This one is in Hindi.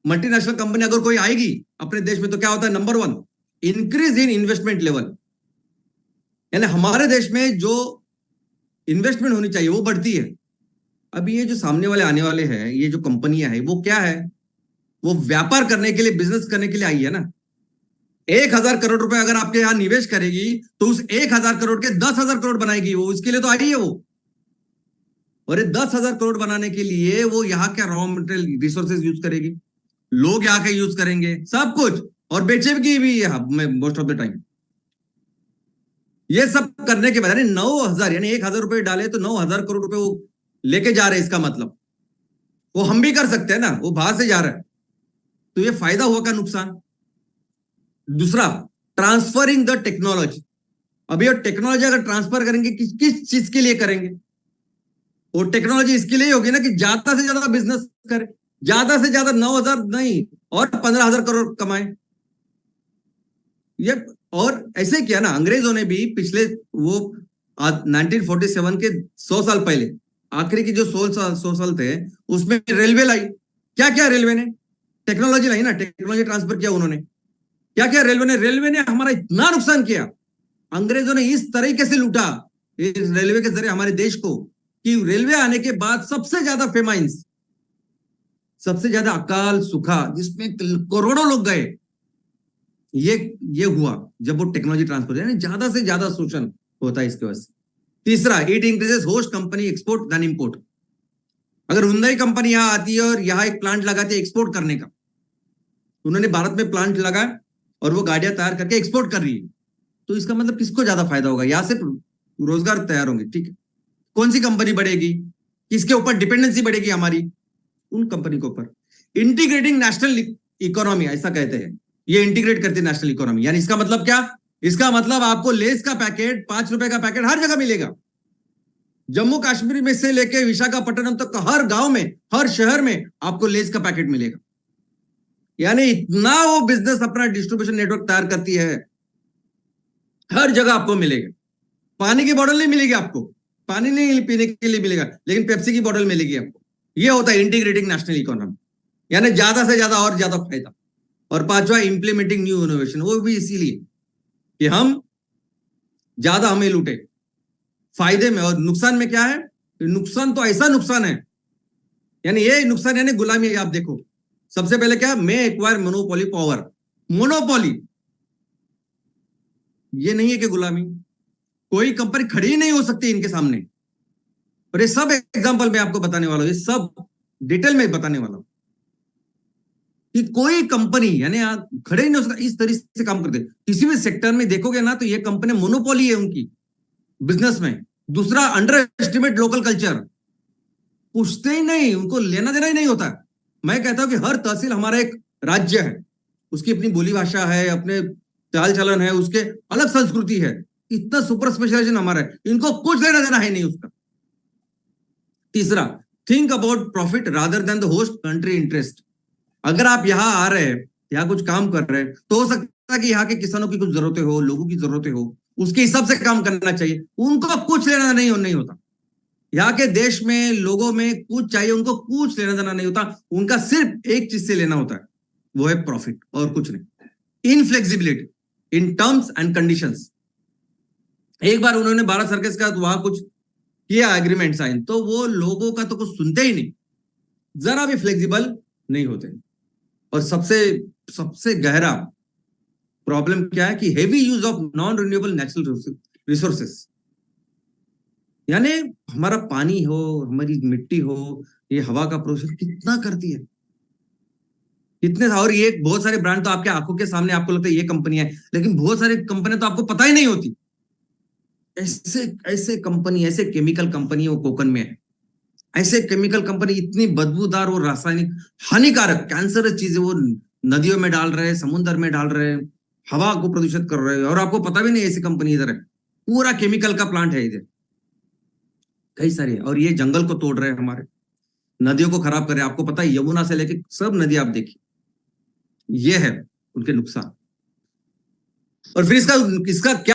मल्टीनेशनल कंपनी अगर कोई आएगी अपने देश में तो क्या होता है, number 1 increase in investment level, यानी हमारे देश में जो इन्वेस्टमेंट होनी चाहिए वो बढ़ती है। अब ये जो सामने वाले आने वाले हैं, ये जो कंपनियां हैं, वो क्या है, वो व्यापार करने के लिए, बिजनेस करने के लिए आई है ना। 1,000 करोड़ रुपए अगर आपके यहां निवेश करेगी तो उस 1,000 करोड़ के 10,000 करोड़ बनाएगी, वो इसके लिए तो आई है वो। और ये 10,000 करोड़ बनाने के लिए वो यहाँ के रॉ मटेरियल रिसोर्सेज यूज करेगी, लोग यहाँ के यूज करेंगे, सब कुछ, और बेचेगी भी मोस्ट ऑफ द टाइम। ये सब करने के बाद 9,000, यानी 1,000 रुपए डाले तो 9,000 करोड़ रुपए वो लेके जा रहे हैं। इसका मतलब वो हम भी कर सकते हैं ना, वो बाहर से जा रहा है, तो ये फायदा हुआ का नुकसान। दूसरा, ट्रांसफरिंग द टेक्नोलॉजी। अब ये टेक्नोलॉजी अगर ट्रांसफर करेंगे किस चीज के लिए करेंगे, वो टेक्नोलॉजी इसके लिए होगी ना कि ज्यादा से ज्यादा बिजनेस करे, ज्यादा से ज्यादा 9,000 नहीं और 15,000 करोड़ कमाए। ये और ऐसे किया ना अंग्रेजों ने भी पिछले वो 1947 के 100 साल पहले, आखिरी की जो 100 साल थे उसमें रेलवे लाई। क्या क्या रेलवे ने टेक्नोलॉजी लाई ना, टेक्नोलॉजी ट्रांसफर किया उन्होंने। क्या क्या रेलवे ने हमारा इतना नुकसान किया, अंग्रेजों ने इस तरीके से लूटा इस रेलवे के जरिए हमारे देश को कि रेलवे आने के बाद सबसे ज्यादा फेमाइंस, सबसे ज्यादा अकाल सूखा जिसमें करोड़ों लोग गए, ये हुआ जब वो टेक्नोलॉजी ट्रांसफर, यानी ज्यादा से ज्यादा शोषण होता है इसके वजह से। तीसरा, it increases host company export then import. अगर हुंडई कंपनी यहां आती है और यहां एक प्लांट लगाती है एक्सपोर्ट करने का, उन्होंने भारत में प्लांट लगाया और वो गाड़ियां तैयार करके एक्सपोर्ट कर रही है, तो इसका मतलब किसको ज्यादा फायदा होगा, यहां से रोजगार तैयार होंगे, ठीक है। कौन सी कंपनी बढ़ेगी, किसके ऊपर डिपेंडेंसी बढ़ेगी हमारी, उन कंपनी के ऊपर। इंटीग्रेटिंग नेशनल इकोनॉमी ऐसा कहते हैं, ये इंटीग्रेट करती है नेशनल इकोनॉमी। यानी इसका मतलब क्या, इसका मतलब आपको लेस का पैकेट 5 रुपए का पैकेट हर जगह मिलेगा। जम्मू कश्मीर में से लेके विशाखापट्टनम तक हर गांव में, हर शहर में आपको लेस का पैकेट मिलेगा। यानी इतना वो बिजनेस अपना डिस्ट्रीब्यूशन नेटवर्क तैयार करती है, हर जगह आपको मिलेगा। पानी की बोतल नहीं मिलेगी आपको, पानी नहीं पीने के लिए मिलेगा, लेकिन पेप्सी की बोतल मिलेगी आपको। ये होता है इंटीग्रेटिंग नेशनल इकोनॉमी, यानी ज्यादा से ज्यादा और ज्यादा फायदा। और पांचवा, इंप्लीमेंटिंग न्यू इनोवेशन, वो भी इसीलिए कि हम ज्यादा हमें लूटे फायदे में, और नुकसान में क्या है, नुकसान तो ऐसा नुकसान है, यानी ये नुकसान यानी गुलामी है। आप देखो सबसे पहले क्या, मे एक्वायर मोनोपोली पावर। मोनोपोली ये नहीं है कि गुलामी, कोई कंपनी खड़ी ही नहीं हो सकती इनके सामने। और ये सब एग्जांपल मैं आपको बताने वाला हूं, ये सब डिटेल में बताने वाला हूं कि कोई कंपनी यानी खड़े ही नहीं हो सकता, इस तरीके से काम करते। किसी भी सेक्टर में देखोगे ना तो ये कंपनी मोनोपोली है उनकी बिजनेस में। दूसरा, अंडर एस्टिमेट लोकल कल्चर, पूछते ही नहीं, उनको लेना देना ही नहीं होता। मैं कहता हूं कि हर तहसील हमारा एक राज्य है, उसकी अपनी बोली भाषा है, अपने चाल चलन है, उसके अलग संस्कृति है। इतना सुपर स्पेशलाइजेशन हमारा है, इनको कुछ लेना देना है नहीं उसका। तीसरा, think about profit rather than the host country interest. अगर आप यहाँ आ रहे हैं, यहाँ कुछ काम कर रहे हैं, तो हो सकता है कि यहाँ के किसानों की कुछ जरूरतें हो, लोगों की जरूरतें हो, उसके हिसाब से काम करना चाहिए। उनको कुछ लेना नहीं होता। यहाँ के देश में लोगों में कुछ चाहिए, उनको कुछ लेना देना नहीं होता। उनका सिर्फ एक चीज से लेना होता है, वो है प्रॉफिट, और कुछ नहीं। Inflexibility in terms and conditions. एक बार उन्होंने भारत सरकार का वहां कुछ किया, एग्रीमेंट साइन, तो वो लोगों का तो कुछ सुनते ही नहीं, जरा भी फ्लेक्सिबल नहीं होते। और सबसे गहरा प्रॉब्लम क्या है कि heavy use of non renewable natural resources, यानी हमारा पानी हो, हमारी मिट्टी हो, ये हवा का प्रदूषण कितना करती है, कितने। और ये बहुत सारे ब्रांड तो आपके आंखों के सामने आपको लगता है ये कंपनी है, लेकिन बहुत सारी कंपनियां तो आपको पता ही नहीं होती। ऐसे कंपनी, ऐसे केमिकल कंपनी वो कोकन में है, ऐसे केमिकल कंपनी इतनी बदबूदार और रासायनिक हानिकारक कैंसरस चीजें वो नदियों में डाल रहे हैं, समुद्र में डाल रहे हैं, हवा को प्रदूषित कर रहे हैं, और आपको पता भी नहीं ऐसी कंपनी इधर है। पूरा केमिकल का प्लांट है इधर, कई सारे। और ये जंगल को तोड़ रहे हैं, हमारे नदियों को खराब कर रहे हैं। आपको पता है यमुना से लेके सब नदी आप देखिए, ये है उनके नुकसान। और फिर इसका क्या